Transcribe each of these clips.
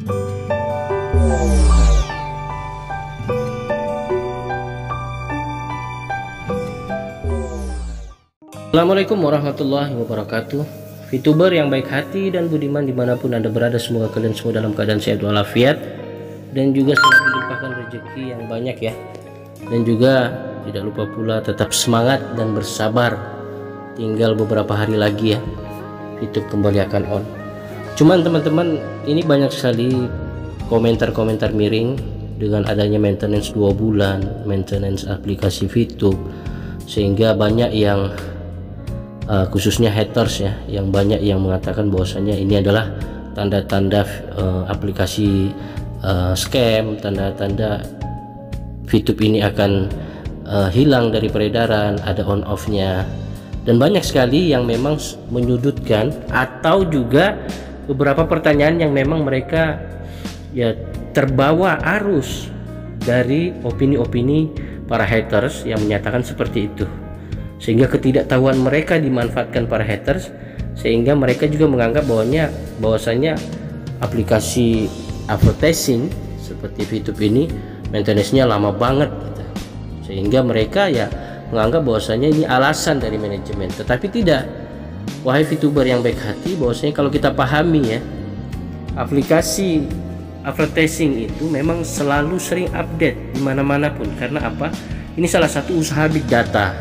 Assalamualaikum warahmatullahi wabarakatuh. VTuber yang baik hati dan budiman dimanapun Anda berada, semoga kalian semua dalam keadaan sehat walafiat dan juga selalu dilimpahkan rezeki yang banyak ya. Dan juga tidak lupa pula tetap semangat dan bersabar, tinggal beberapa hari lagi ya VTube kembali akan on. Cuman teman-teman, ini banyak sekali komentar-komentar miring dengan adanya maintenance 2 bulan maintenance aplikasi VTube, sehingga banyak yang khususnya haters ya, yang banyak yang mengatakan bahwasanya ini adalah tanda-tanda aplikasi scam, tanda-tanda VTube ini akan hilang dari peredaran, ada on off-nya, dan banyak sekali yang memang menyudutkan, atau juga beberapa pertanyaan yang memang mereka ya terbawa arus dari opini-opini para haters yang menyatakan seperti itu, sehingga ketidaktahuan mereka dimanfaatkan para haters, sehingga mereka juga menganggap bahwasanya aplikasi advertising seperti VTube ini maintenance-nya lama banget gitu. Sehingga mereka ya menganggap bahwasanya ini alasan dari manajemen, tetapi tidak. Wahai VTuber yang baik hati, bahwasanya kalau kita pahami ya, aplikasi advertising itu memang selalu sering update di mana-mana pun. Karena apa? Ini salah satu usaha big data.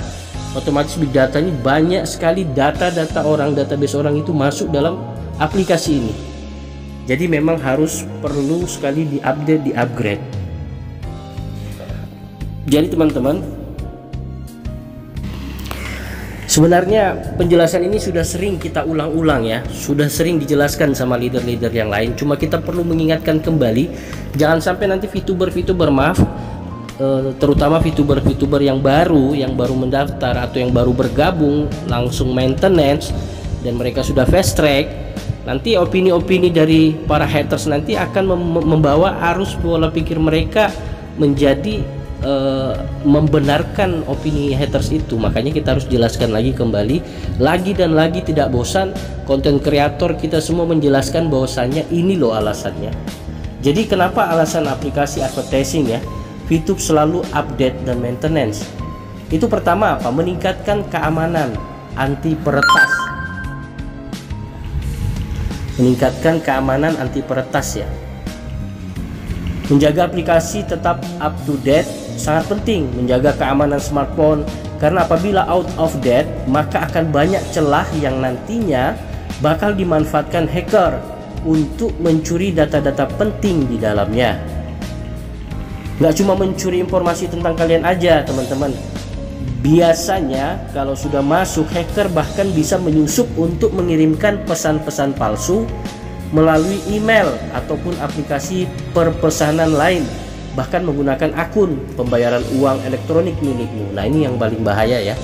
Otomatis big data ini banyak sekali data-data orang, database orang itu masuk dalam aplikasi ini. Jadi memang harus perlu sekali diupdate, di-upgrade. Jadi teman-teman, sebenarnya penjelasan ini sudah sering kita ulang-ulang ya, sudah sering dijelaskan sama leader-leader yang lain. Cuma kita perlu mengingatkan kembali, jangan sampai nanti VTuber maaf, terutama VTuber yang baru mendaftar atau yang baru bergabung langsung maintenance dan mereka sudah fast track, nanti opini-opini dari para haters nanti akan membawa arus pola pikir mereka menjadi membenarkan opini haters itu. Makanya kita harus jelaskan lagi kembali, lagi dan lagi, tidak bosan konten kreator kita semua menjelaskan bahwasannya ini loh alasannya. Jadi kenapa alasan aplikasi advertising ya VTube selalu update dan maintenance? Itu pertama apa? Meningkatkan keamanan anti peretas. Meningkatkan keamanan anti peretas ya. Menjaga aplikasi tetap up to date sangat penting. Menjaga keamanan smartphone, karena apabila out of date maka akan banyak celah yang nantinya bakal dimanfaatkan hacker untuk mencuri data-data penting di dalamnya. Nggak cuma mencuri informasi tentang kalian aja teman-teman, biasanya kalau sudah masuk, hacker bahkan bisa menyusup untuk mengirimkan pesan-pesan palsu melalui email ataupun aplikasi perpesanan lain, bahkan menggunakan akun pembayaran uang elektronik milikmu. Nah ini yang paling bahaya ya,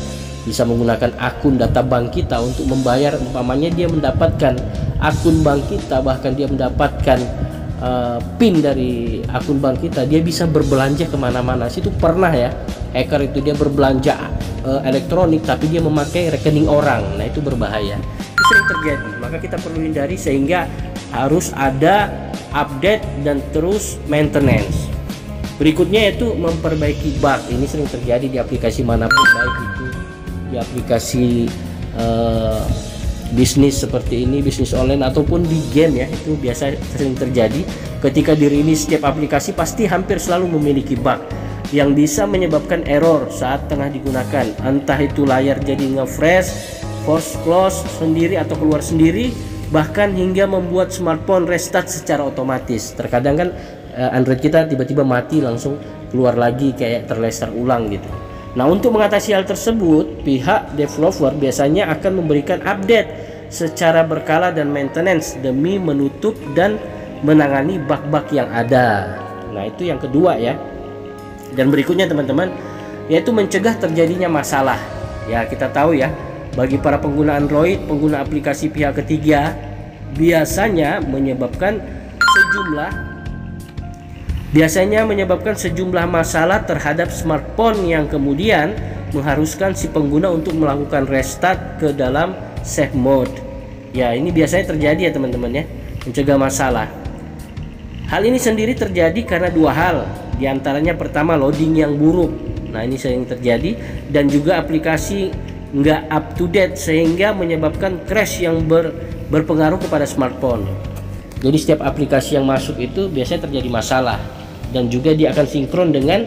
bisa menggunakan akun data bank kita untuk membayar. Umpamanya dia mendapatkan akun bank kita, bahkan dia mendapatkan PIN dari akun bank kita, dia bisa berbelanja kemana-mana. Situ pernah ya, hacker itu dia berbelanja elektronik tapi dia memakai rekening orang. Nah itu berbahaya, itu sering terjadi. Maka kita perlu hindari, sehingga harus ada update dan terus maintenance. Berikutnya yaitu memperbaiki bug. Ini sering terjadi di aplikasi manapun, baik itu di aplikasi bisnis seperti ini, bisnis online ataupun di game ya, itu biasa sering terjadi. Ketika dirilis setiap aplikasi pasti hampir selalu memiliki bug yang bisa menyebabkan error saat tengah digunakan, entah itu layar jadi nge-freeze, force close sendiri atau keluar sendiri, bahkan hingga membuat smartphone restart secara otomatis. Terkadang kan Android kita tiba-tiba mati langsung keluar lagi kayak terlestar ulang gitu. Nah untuk mengatasi hal tersebut, pihak developer biasanya akan memberikan update secara berkala dan maintenance demi menutup dan menangani bug-bug yang ada. Nah itu yang kedua ya. Dan berikutnya teman-teman, yaitu mencegah terjadinya masalah. Ya kita tahu ya, bagi para pengguna Android, pengguna aplikasi pihak ketiga biasanya menyebabkan sejumlah masalah terhadap smartphone yang kemudian mengharuskan si pengguna untuk melakukan restart ke dalam safe mode. Ya ini biasanya terjadi ya teman-teman ya, mencegah masalah. Hal ini sendiri terjadi karena dua hal. Di antaranya pertama loading yang buruk. Nah ini sering terjadi, dan juga aplikasi nggak up to date sehingga menyebabkan crash yang berpengaruh kepada smartphone. Jadi setiap aplikasi yang masuk itu biasanya terjadi masalah, dan juga dia akan sinkron dengan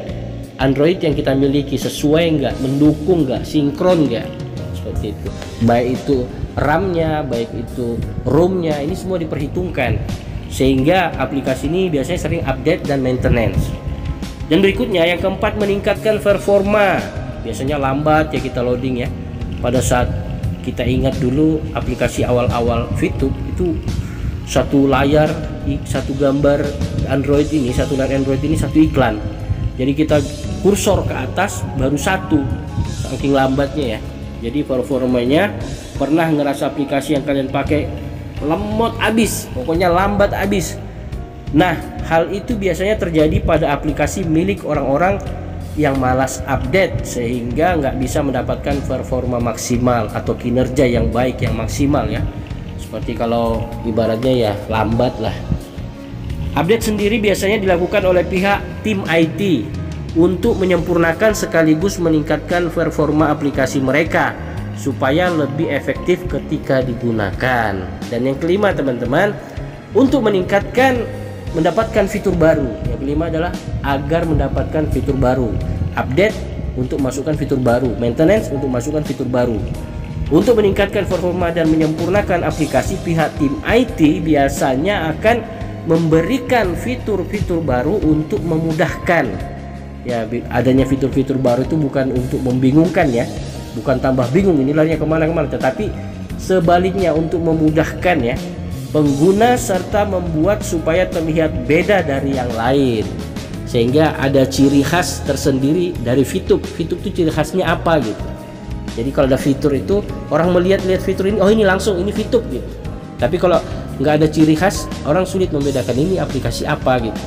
Android yang kita miliki, sesuai nggak, mendukung nggak, sinkron nggak, seperti itu. Baik itu RAM-nya, baik itu ROM-nya, ini semua diperhitungkan, sehingga aplikasi ini biasanya sering update dan maintenance. Dan berikutnya yang keempat, meningkatkan performa. Biasanya lambat ya kita loading ya. Pada saat kita ingat dulu aplikasi awal-awal VTube itu satu layar, satu gambar Android ini, satu layar Android ini satu iklan. Jadi kita kursor ke atas baru satu, saking lambatnya ya. Jadi performanya, pernah ngerasa aplikasi yang kalian pakai lemot abis, pokoknya lambat abis. Nah hal itu biasanya terjadi pada aplikasi milik orang-orang yang malas update, sehingga nggak bisa mendapatkan performa maksimal atau kinerja yang baik, yang maksimal ya. Seperti kalau ibaratnya ya lambat lah. Update sendiri biasanya dilakukan oleh pihak tim IT untuk menyempurnakan sekaligus meningkatkan performa aplikasi mereka supaya lebih efektif ketika digunakan. Dan yang kelima teman-teman, untuk mendapatkan fitur baru. Yang kelima adalah agar mendapatkan fitur baru. Update untuk masukkan fitur baru, maintenance untuk masukkan fitur baru. Untuk meningkatkan performa dan menyempurnakan aplikasi, pihak tim IT biasanya akan memberikan fitur-fitur baru untuk memudahkan. Ya, adanya fitur-fitur baru itu bukan untuk membingungkan ya, bukan tambah bingung ini larinya kemana-kemana, tetapi sebaliknya untuk memudahkan ya pengguna, serta membuat supaya terlihat beda dari yang lain, sehingga ada ciri khas tersendiri dari VTube. VTube itu ciri khasnya apa gitu. Jadi kalau ada fitur itu orang melihat fitur ini, oh ini langsung ini VTube gitu. Tapi kalau nggak ada ciri khas, orang sulit membedakan ini aplikasi apa gitu.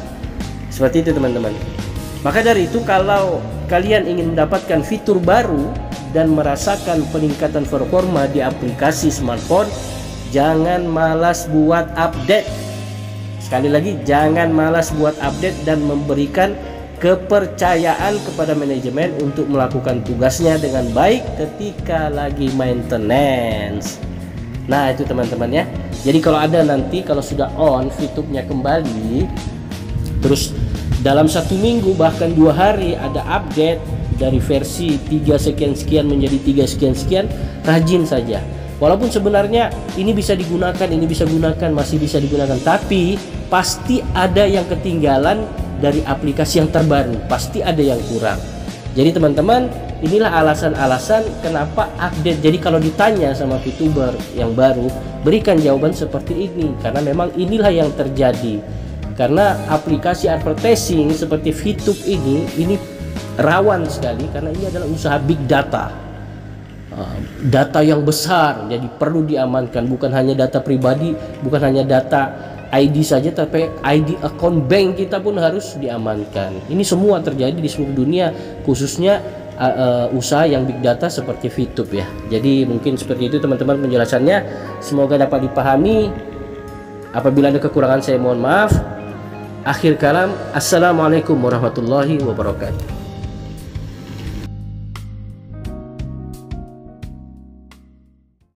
Seperti itu teman-teman. Maka dari itu kalau kalian ingin mendapatkan fitur baru dan merasakan peningkatan performa di aplikasi smartphone, jangan malas buat update. Sekali lagi, jangan malas buat update dan memberikan kepercayaan kepada manajemen untuk melakukan tugasnya dengan baik ketika lagi maintenance. Nah itu teman-teman ya. Jadi kalau ada nanti, kalau sudah on VTube-nya kembali, terus dalam 1 minggu bahkan 2 hari ada update dari versi 3 sekian-sekian menjadi 3 sekian-sekian, rajin saja. Walaupun sebenarnya ini bisa digunakan, ini bisa gunakan, masih bisa digunakan, tapi pasti ada yang ketinggalan dari aplikasi yang terbaru, pasti ada yang kurang. Jadi teman-teman, inilah alasan-alasan kenapa update. Jadi kalau ditanya sama VTuber yang baru, berikan jawaban seperti ini, karena memang inilah yang terjadi. Karena aplikasi advertising seperti VTube ini rawan sekali, karena ini adalah usaha big data, data yang besar, jadi perlu diamankan. Bukan hanya data pribadi, bukan hanya data ID saja, tapi ID account bank kita pun harus diamankan. Ini semua terjadi di seluruh dunia, khususnya usaha yang big data seperti VTube ya. Jadi mungkin seperti itu teman-teman penjelasannya, semoga dapat dipahami. Apabila ada kekurangan saya mohon maaf. Akhir kalam, assalamualaikum warahmatullahi wabarakatuh.